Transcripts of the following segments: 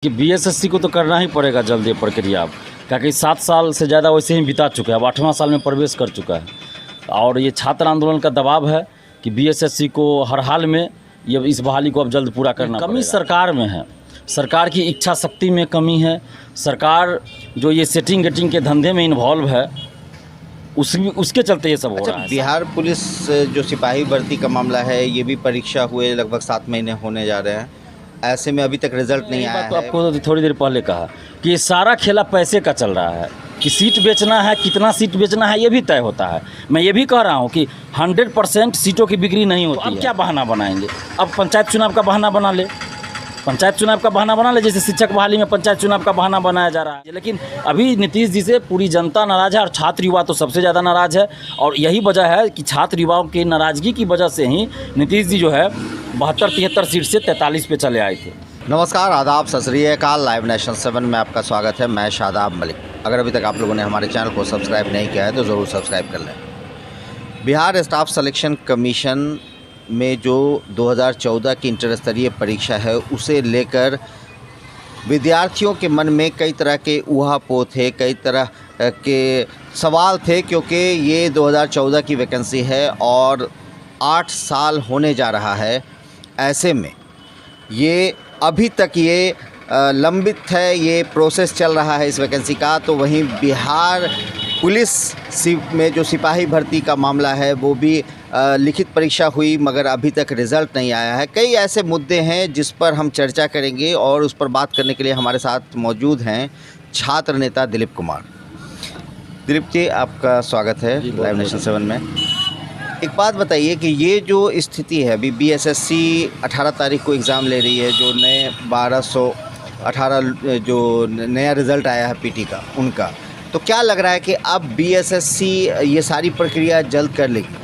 कि बीएसएससी को तो करना ही पड़ेगा जल्द ये प्रक्रिया अब, क्योंकि 7 साल से ज़्यादा वैसे ही बिता चुका है, अब 8वां साल में प्रवेश कर चुका है और ये छात्र आंदोलन का दबाव है कि बीएसएससी को हर हाल में ये इस बहाली को अब जल्द पूरा करना कमी सरकार में है, सरकार की इच्छा शक्ति में कमी है। सरकार जो ये सेटिंग गेटिंग के धंधे में इन्वॉल्व है उसके चलते ये सब हो रहा है। बिहार पुलिस जो सिपाही भर्ती का मामला है, ये भी परीक्षा हुए लगभग 7 महीने होने जा रहे हैं, ऐसे में अभी तक रिजल्ट नहीं आया है। तो आपको तो थोड़ी देर पहले कहा कि ये सारा खेला पैसे का चल रहा है कि सीट बेचना है, कितना सीट बेचना है ये भी तय होता है। मैं ये भी कह रहा हूँ कि 100% सीटों की बिक्री नहीं होती है। अब क्या बहाना बनाएंगे? अब पंचायत चुनाव का बहाना बना ले, पंचायत चुनाव का बहाना बना ले, जैसे शिक्षक बहाली में पंचायत चुनाव का बहाना बनाया जा रहा है। लेकिन अभी नीतीश जी से पूरी जनता नाराज़ है और छात्र युवा तो सबसे ज़्यादा नाराज़ है और यही वजह है कि छात्र युवाओं की नाराज़गी की वजह से ही नीतीश जी जो है 72-73 सीट से 43 पे चले आए थे। नमस्कार, आदाब, सत श्री अकाल। लाइव नेशन 7 में आपका स्वागत है। मैं शादाब मलिक। अगर अभी तक आप लोगों ने हमारे चैनल को सब्सक्राइब नहीं किया है तो ज़रूर सब्सक्राइब कर लें। बिहार स्टाफ सिलेक्शन कमीशन में जो 2014 की इंटर स्तरीय परीक्षा है, उसे लेकर विद्यार्थियों के मन में कई तरह के ऊहापोह थे, कई तरह के सवाल थे, क्योंकि ये 2014 की वैकेंसी है और 8 साल होने जा रहा है। ऐसे में ये अभी तक ये लंबित है, ये प्रोसेस चल रहा है इस वैकेंसी का। तो वहीं बिहार पुलिस में जो सिपाही भर्ती का मामला है, वो भी लिखित परीक्षा हुई मगर अभी तक रिज़ल्ट नहीं आया है। कई ऐसे मुद्दे हैं जिस पर हम चर्चा करेंगे और उस पर बात करने के लिए हमारे साथ मौजूद हैं छात्र नेता दिलीप कुमार। दिलीप जी, आपका स्वागत है लाइव नेशन 7 में। एक बात बताइए कि ये जो स्थिति है, अभी बीएसएससी 18 तारीख को एग्ज़ाम ले रही है, जो नए 1218 जो नया रिज़ल्ट आया है पीटी का उनका, तो क्या लग रहा है कि अब बीएसएससी ये सारी प्रक्रिया जल्द कर लेगी?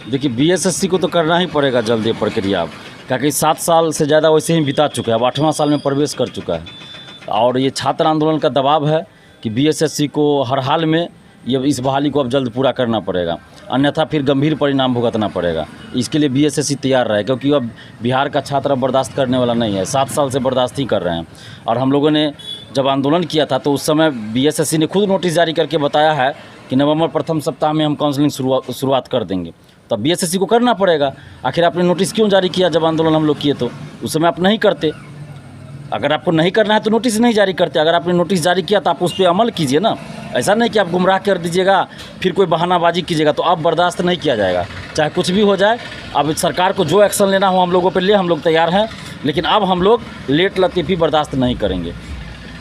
देखिए, बीएसएससी को तो करना ही पड़ेगा जल्द ये प्रक्रिया अब, क्योंकि 7 साल से ज़्यादा वैसे ही बिता चुका है, अब 8वां साल में प्रवेश कर चुका है और ये छात्र आंदोलन का दबाव है कि बीएसएससी को हर हाल में ये इस बहाली को अब जल्द पूरा करना पड़ेगा, अन्यथा फिर गंभीर परिणाम भुगतना पड़ेगा। इसके लिए बीएसएससी तैयार रहे, क्योंकि अब बिहार का छात्र अब बर्दाश्त करने वाला नहीं है। 7 साल से बर्दाश्त ही कर रहे हैं और हम लोगों ने जब आंदोलन किया था तो उस समय बीएसएससी ने खुद नोटिस जारी करके बताया है कि नवंबर प्रथम सप्ताह में हम काउंसलिंग शुरुआत कर देंगे। तो बीएसएससी को करना पड़ेगा। आखिर आपने नोटिस क्यों जारी किया जब आंदोलन हम लोग किए? तो उस समय आप नहीं करते। अगर आपको नहीं करना है तो नोटिस नहीं जारी करते। अगर आपने नोटिस जारी किया तो आप उस पर अमल कीजिए ना। ऐसा नहीं कि आप गुमराह कर दीजिएगा फिर कोई बहानाबाजी कीजिएगा, तो अब बर्दाश्त नहीं किया जाएगा, चाहे कुछ भी हो जाए। अब सरकार को जो एक्शन लेना हो हम लोगों पे ले, हम लोग तैयार हैं, लेकिन अब हम लोग लेट लतीफ़ी बर्दाश्त नहीं करेंगे।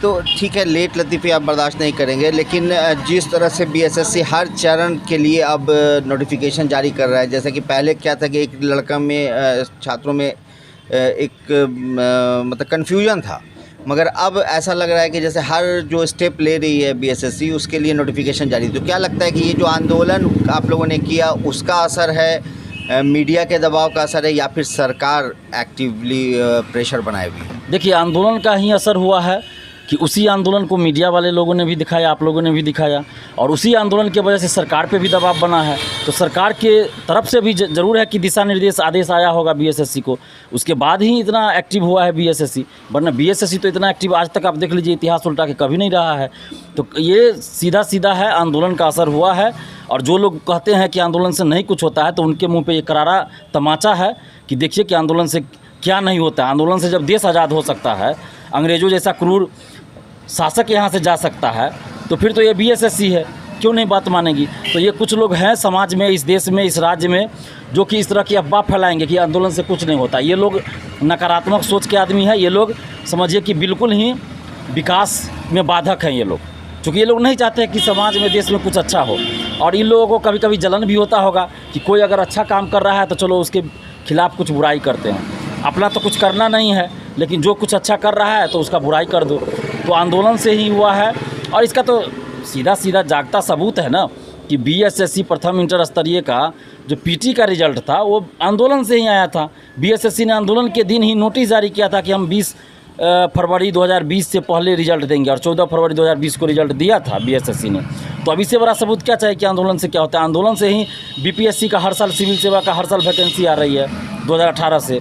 तो ठीक है, लेट लतीफ़ी आप बर्दाश्त नहीं करेंगे, लेकिन जिस तरह से बीएसएससी हर चरण के लिए अब नोटिफिकेशन जारी कर रहा है, जैसे कि पहले क्या था कि एक लड़का में छात्रों में एक मतलब कन्फ्यूजन था, मगर अब ऐसा लग रहा है कि जैसे हर जो स्टेप ले रही है बीएसएससी उसके लिए नोटिफिकेशन जारी। तो क्या लगता है कि ये जो आंदोलन आप लोगों ने किया उसका असर है, मीडिया के दबाव का असर है, या फिर सरकार एक्टिवली प्रेशर बनाए हुई है? देखिए, आंदोलन का ही असर हुआ है कि उसी आंदोलन को मीडिया वाले लोगों ने भी दिखाया, आप लोगों ने भी दिखाया, और उसी आंदोलन की वजह से सरकार पे भी दबाव बना है। तो सरकार के तरफ से भी ज़रूर है कि दिशा निर्देश आदेश आया होगा बीएसएससी को, उसके बाद ही इतना एक्टिव हुआ है बीएसएससी, वरना बीएसएससी तो इतना एक्टिव आज तक आप देख लीजिए इतिहास उल्टा के कभी नहीं रहा है। तो ये सीधा सीधा है, आंदोलन का असर हुआ है। और जो लोग कहते हैं कि आंदोलन से नहीं कुछ होता है, तो उनके मुँह पर ये करारा तमाचा है कि देखिए कि आंदोलन से क्या नहीं होता है। आंदोलन से जब देश आज़ाद हो सकता है, अंग्रेज़ों जैसा क्रूर शासक यहाँ से जा सकता है, तो फिर तो ये बीएसएससी है, क्यों नहीं बात मानेगी? तो ये कुछ लोग हैं समाज में, इस देश में, इस राज्य में, जो कि इस तरह की अफवाह फैलाएंगे कि आंदोलन से कुछ नहीं होता। ये लोग नकारात्मक सोच के आदमी हैं। ये लोग समझिए कि बिल्कुल ही विकास में बाधक हैं ये लोग, क्योंकि ये लोग नहीं चाहते हैं कि समाज में, देश में कुछ अच्छा हो। और इन लोगों को कभी कभी जलन भी होता होगा कि कोई अगर अच्छा काम कर रहा है तो चलो उसके खिलाफ़ कुछ बुराई करते हैं। अपना तो कुछ करना नहीं है, लेकिन जो कुछ अच्छा कर रहा है तो उसका बुराई कर दो। तो आंदोलन से ही हुआ है और इसका तो सीधा सीधा जागता सबूत है ना कि बीएसएससी प्रथम इंटर स्तरीय का जो पीटी का रिज़ल्ट था वो आंदोलन से ही आया था। बीएसएससी ने आंदोलन के दिन ही नोटिस जारी किया था कि हम 20 फरवरी 2020 से पहले रिज़ल्ट देंगे, और 14 फरवरी 2020 को रिज़ल्ट दिया था बीएसएससी ने। तो अब इससे बड़ा सबूत क्या चाहिए कि आंदोलन से क्या होता है? आंदोलन से ही बीपीएससी का हर साल, सिविल सेवा का हर साल वैकेंसी आ रही है 2018 से।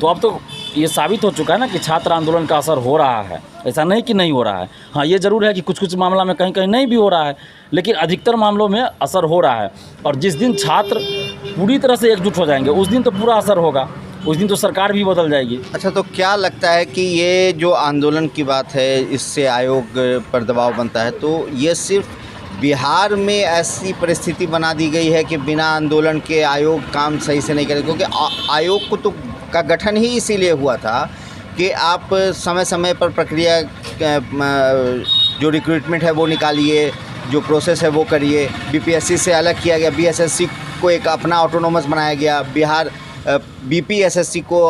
तो अब तो ये साबित हो चुका है ना कि छात्र आंदोलन का असर हो रहा है, ऐसा नहीं कि नहीं हो रहा है। हाँ, ये ज़रूर है कि कुछ कुछ मामला में कहीं कहीं नहीं भी हो रहा है, लेकिन अधिकतर मामलों में असर हो रहा है। और जिस दिन छात्र पूरी तरह से एकजुट हो जाएंगे उस दिन तो पूरा असर होगा, उस दिन तो सरकार भी बदल जाएगी। अच्छा, तो क्या लगता है कि ये जो आंदोलन की बात है इससे आयोग पर दबाव बनता है, तो ये सिर्फ बिहार में ऐसी परिस्थिति बना दी गई है कि बिना आंदोलन के आयोग काम सही से नहीं करे? क्योंकि आयोग को तो का गठन ही इसीलिए हुआ था कि आप समय समय पर प्रक्रिया जो रिक्रूटमेंट है वो निकालिए, जो प्रोसेस है वो करिए। बीपीएससी से अलग किया गया, बीएसएससी को एक अपना ऑटोनोमस बनाया गया, बिहार बीपीएसएससी को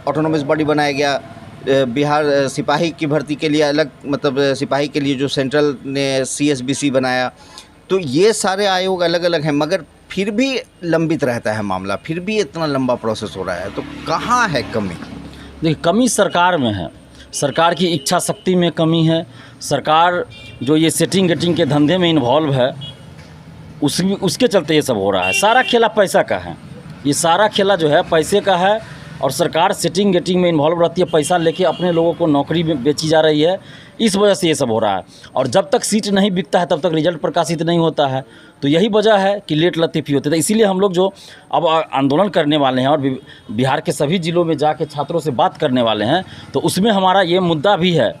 ऑटोनोमस बॉडी बनाया गया, बिहार सिपाही की भर्ती के लिए अलग, मतलब सिपाही के लिए जो सेंट्रल ने सीएसबीसी बनाया। तो ये सारे आयोग अलग अलग हैं, मगर फिर भी लंबित रहता है मामला, फिर भी इतना लंबा प्रोसेस हो रहा है। तो कहाँ है कमी? देखिए, कमी सरकार में है, सरकार की इच्छा शक्ति में कमी है। सरकार जो ये सेटिंग गेटिंग के धंधे में इन्वॉल्व है उसके चलते ये सब हो रहा है। सारा खेला पैसा का है, ये सारा खेला जो है पैसे का है, और सरकार सेटिंग गेटिंग में इन्वॉल्व रहती है, पैसा लेके अपने लोगों को नौकरी बेची जा रही है, इस वजह से ये सब हो रहा है। और जब तक सीट नहीं बिकता है तब तक रिजल्ट प्रकाशित नहीं होता है, तो यही वजह है कि लेट लतीफ़ी होती है। इसीलिए हम लोग जो अब आंदोलन करने वाले हैं और बिहार के सभी ज़िलों में जाके छात्रों से बात करने वाले हैं, तो उसमें हमारा ये मुद्दा भी है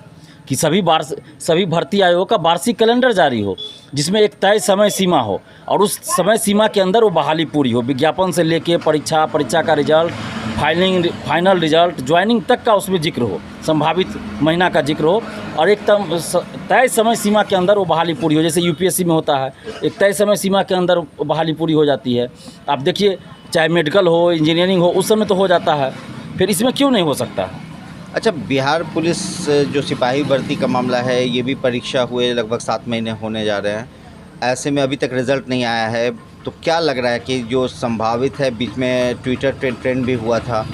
कि सभी भर्ती आयोग का वार्षिक कैलेंडर जारी हो, जिसमें एक तय समय सीमा हो, और उस समय सीमा के अंदर वो बहाली पूरी हो। विज्ञापन से लेके परीक्षा का रिजल्ट, फाइनल रिजल्ट, ज्वाइनिंग तक का उसमें जिक्र हो, संभावित महीना का जिक्र हो, और एक तय समय सीमा के अंदर वो बहाली पूरी हो। जैसे यूपीएससी में होता है, एक तय समय सीमा के अंदर बहाली पूरी हो जाती है। आप देखिए, चाहे मेडिकल हो, इंजीनियरिंग हो, उस समय तो हो जाता है, फिर इसमें क्यों नहीं हो सकता है? अच्छा, बिहार पुलिस जो सिपाही भर्ती का मामला है, ये भी परीक्षा हुए लगभग 7 महीने होने जा रहे हैं, ऐसे में अभी तक रिज़ल्ट नहीं आया है। तो क्या लग रहा है कि जो संभावित है, बीच में ट्विटर ट्रेंड भी हुआ था,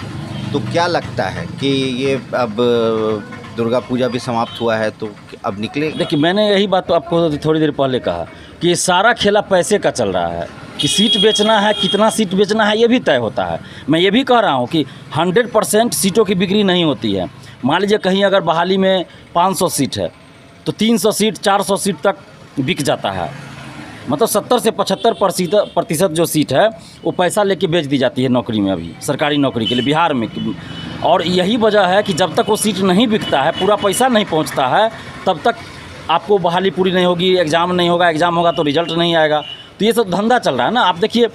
तो क्या लगता है कि ये अब दुर्गा पूजा भी समाप्त हुआ है तो अब निकले? देखिए, मैंने यही बात तो आपको थोड़ी देर पहले कहा कि ये सारा खेला पैसे का चल रहा है, कि सीट बेचना है, कितना सीट बेचना है ये भी तय होता है। मैं ये भी कह रहा हूँ कि 100% सीटों की बिक्री नहीं होती है। मान लीजिए कहीं अगर बहाली में 500 सीट है तो 300 सीट 400 सीट तक बिक जाता है, मतलब 70 से 75% जो सीट है वो पैसा लेके बेच दी जाती है नौकरी में, अभी सरकारी नौकरी के लिए बिहार में। और यही वजह है कि जब तक वो सीट नहीं बिकता है, पूरा पैसा नहीं पहुंचता है, तब तक आपको बहाली पूरी नहीं होगी, एग्ज़ाम नहीं होगा, एग्ज़ाम होगा तो रिजल्ट नहीं आएगा। तो ये सब धंधा चल रहा है ना। आप देखिए,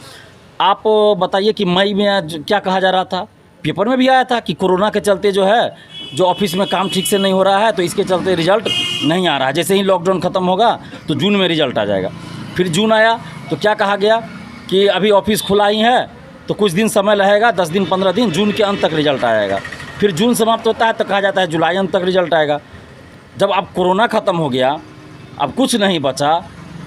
आप बताइए कि मई में क्या कहा जा रहा था, पेपर में भी आया था कि कोरोना के चलते जो है, जो ऑफिस में काम ठीक से नहीं हो रहा है, तो इसके चलते रिजल्ट नहीं आ रहा है। जैसे ही लॉकडाउन ख़त्म होगा तो जून में रिजल्ट आ जाएगा। फिर जून आया तो क्या कहा गया कि अभी ऑफिस खुला ही है तो कुछ दिन समय लगेगा, 10 दिन 15 दिन, जून के अंत तक रिजल्ट आएगा। फिर जून समाप्त होता है तो कहा जाता है जुलाई अंत तक रिजल्ट आएगा। जब अब कोरोना ख़त्म हो गया, अब कुछ नहीं बचा,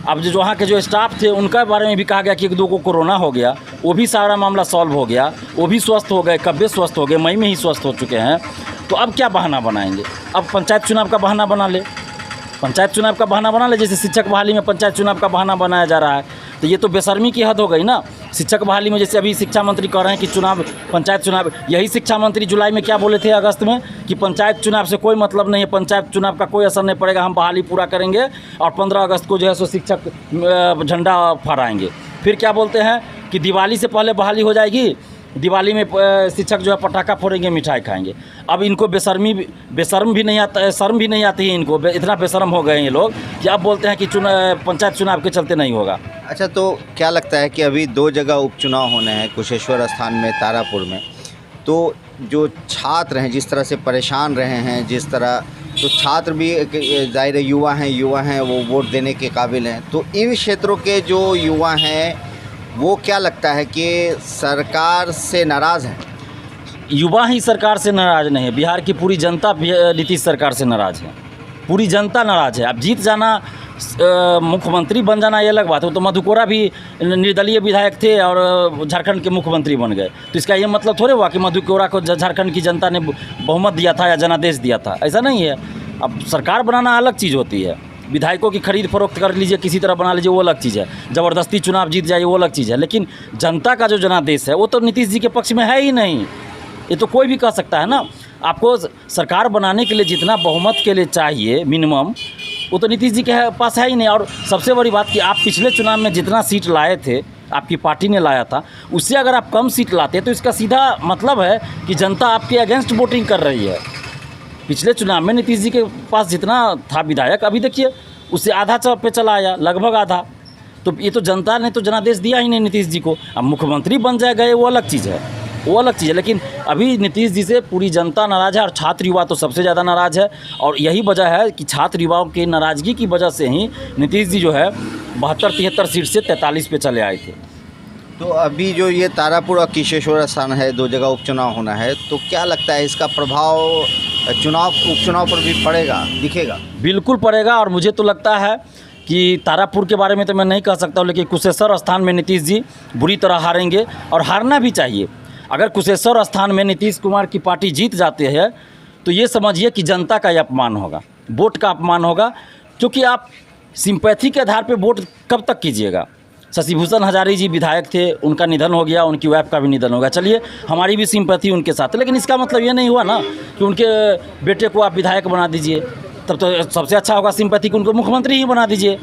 अब जो वहाँ के जो स्टाफ थे उनके बारे में भी कहा गया कि 1-2 को कोरोना हो गया, वो भी सारा मामला सॉल्व हो गया, वो भी स्वस्थ हो गए, कब्बे स्वस्थ हो गए, मई में ही स्वस्थ हो चुके हैं। तो अब क्या बहाना बनाएंगे? अब पंचायत चुनाव का बहाना बना ले, पंचायत चुनाव का बहाना बना ले, जैसे शिक्षक बहाली में पंचायत चुनाव का बहाना बनाया जा रहा है। तो ये तो बेशर्मी की हद हो गई ना। शिक्षक बहाली में जैसे अभी शिक्षा मंत्री कह रहे हैं कि पंचायत चुनाव, यही शिक्षा मंत्री जुलाई में क्या बोले थे अगस्त में कि पंचायत चुनाव से कोई मतलब नहीं है, पंचायत चुनाव का कोई असर नहीं पड़ेगा, हम बहाली पूरा करेंगे और 15 अगस्त को जो है सो शिक्षक झंडा फहराएंगे। फिर क्या बोलते हैं कि दिवाली से पहले बहाली हो जाएगी, दिवाली में शिक्षक जो है पटाखा फोड़ेंगे, मिठाई खाएंगे। अब इनको बेशर्म भी नहीं आता, शर्म भी नहीं आती है इनको, इतना बेशर्म हो गए हैं ये लोग कि अब बोलते हैं कि पंचायत चुनाव के चलते नहीं होगा। अच्छा, तो क्या लगता है कि अभी 2 जगह उपचुनाव होने हैं, कुशेश्वर स्थान में, तारापुर में, तो जो छात्र हैं जिस तरह से परेशान रहे हैं, जिस तरह, तो छात्र भी ज़ाहिर युवा हैं, वो वोट देने के काबिल हैं, तो इन क्षेत्रों के जो युवा हैं वो क्या लगता है कि सरकार से नाराज़ हैं? युवा ही सरकार से नाराज़ नहीं है, बिहार की पूरी जनता नीतीश सरकार से नाराज़ है, पूरी जनता नाराज़ है। अब जीत जाना, मुख्यमंत्री बन जाना ये अलग बात है, तो मधु कोरा भी निर्दलीय विधायक थे और झारखंड के मुख्यमंत्री बन गए, तो इसका ये मतलब थोड़े हुआ कि मधु कोरा को झारखंड की जनता ने बहुमत दिया था या जनादेश दिया था, ऐसा नहीं है। अब सरकार बनाना अलग चीज़ होती है, विधायकों की खरीद फरोख्त कर लीजिए, किसी तरह बना लीजिए, वो अलग चीज़ है, ज़बरदस्ती चुनाव जीत जाए वो अलग चीज़ है, लेकिन जनता का जो जनादेश है वो तो नीतीश जी के पक्ष में है ही नहीं, ये तो कोई भी कह सकता है ना। आपको सरकार बनाने के लिए जितना बहुमत के लिए चाहिए मिनिमम, वो तो नीतीश जी के पास है ही नहीं। और सबसे बड़ी बात कि आप पिछले चुनाव में जितना सीट लाए थे, आपकी पार्टी ने लाया था, उससे अगर आप कम सीट लाते तो इसका सीधा मतलब है कि जनता आपके अगेंस्ट वोटिंग कर रही है। पिछले चुनाव में नीतीश जी के पास जितना था विधायक, अभी देखिए उससे आधा पे चला आया, लगभग आधा। तो ये तो जनता ने तो जनादेश दिया ही नहीं नीतीश जी को। अब मुख्यमंत्री बन जाए गए, वो अलग चीज़ है, वो अलग चीज़ है। लेकिन अभी नीतीश जी से पूरी जनता नाराज़ है और छात्र युवा तो सबसे ज़्यादा नाराज़ है। और यही वजह है कि छात्र युवाओं की नाराज़गी की वजह से ही नीतीश जी जो है 72-73 सीट से 43 पे चले आए थे। तो अभी जो ये तारापुर और किशेश्वर स्थान है, 2 जगह उपचुनाव होना है, तो क्या लगता है इसका प्रभाव उपचुनाव पर भी पड़ेगा, दिखेगा? बिल्कुल पड़ेगा। और मुझे तो लगता है कि तारापुर के बारे में तो मैं नहीं कह सकता हूँ, लेकिन कुशेश्वर स्थान में नीतीश जी बुरी तरह हारेंगे और हारना भी चाहिए। अगर कुशेश्वर स्थान में नीतीश कुमार की पार्टी जीत जाते हैं तो ये समझिए कि जनता का ये अपमान होगा, वोट का अपमान होगा। क्योंकि आप सिंपैथी के आधार पे वोट कब तक कीजिएगा? शशिभूषण हजारी जी विधायक थे, उनका निधन हो गया, उनकी वाइफ का भी निधन हो गया। चलिए, हमारी भी सिंपैथी उनके साथ है, लेकिन इसका मतलब ये नहीं हुआ ना कि उनके बेटे को आप विधायक बना दीजिए। तब तो सबसे अच्छा होगा सिंपैथी कि उनको मुख्यमंत्री ही बना दीजिए।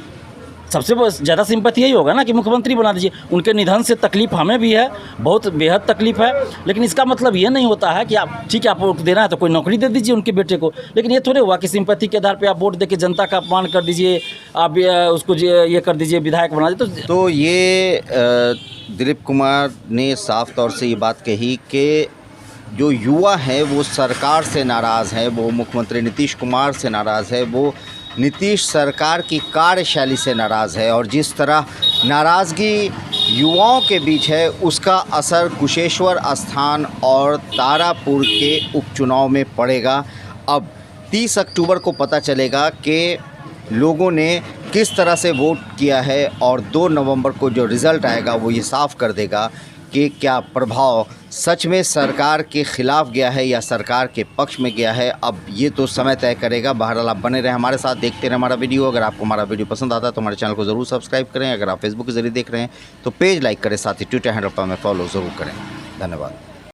सबसे ज़्यादा सिंपैथी यही होगा ना कि मुख्यमंत्री बना दीजिए। उनके निधन से तकलीफ़ हमें भी है, बहुत बेहद तकलीफ़ है। लेकिन इसका मतलब ये नहीं होता है कि आप ठीक है, आपको देना है तो कोई नौकरी दे दीजिए उनके बेटे को। लेकिन ये थोड़े हुआ कि सिंपैथी के आधार पे आप वोट देके जनता का अपमान कर दीजिए, आप उसको ये कर दीजिए, विधायक बना दीजिए। तो ये दिलीप कुमार ने साफ तौर से ये बात कही कि जो युवा हैं वो सरकार से नाराज़ हैं, वो मुख्यमंत्री नीतीश कुमार से नाराज़ है, वो नीतीश सरकार की कार्यशैली से नाराज़ है। और जिस तरह नाराज़गी युवाओं के बीच है, उसका असर कुशेश्वर स्थान और तारापुर के उपचुनाव में पड़ेगा। अब 30 अक्टूबर को पता चलेगा कि लोगों ने किस तरह से वोट किया है और 2 नवंबर को जो रिज़ल्ट आएगा वो ये साफ कर देगा कि क्या प्रभाव सच में सरकार के ख़िलाफ़ गया है या सरकार के पक्ष में गया है। अब ये तो समय तय करेगा। बहरहाल आप बने रहें हमारे साथ, देखते रहें हमारा वीडियो। अगर आपको हमारा वीडियो पसंद आता है तो हमारे चैनल को ज़रूर सब्सक्राइब करें। अगर आप फेसबुक के ज़रिए देख रहे हैं तो पेज लाइक करें, साथ ही ट्विटर हैंडल पर हमें फॉलो ज़रूर करें। धन्यवाद।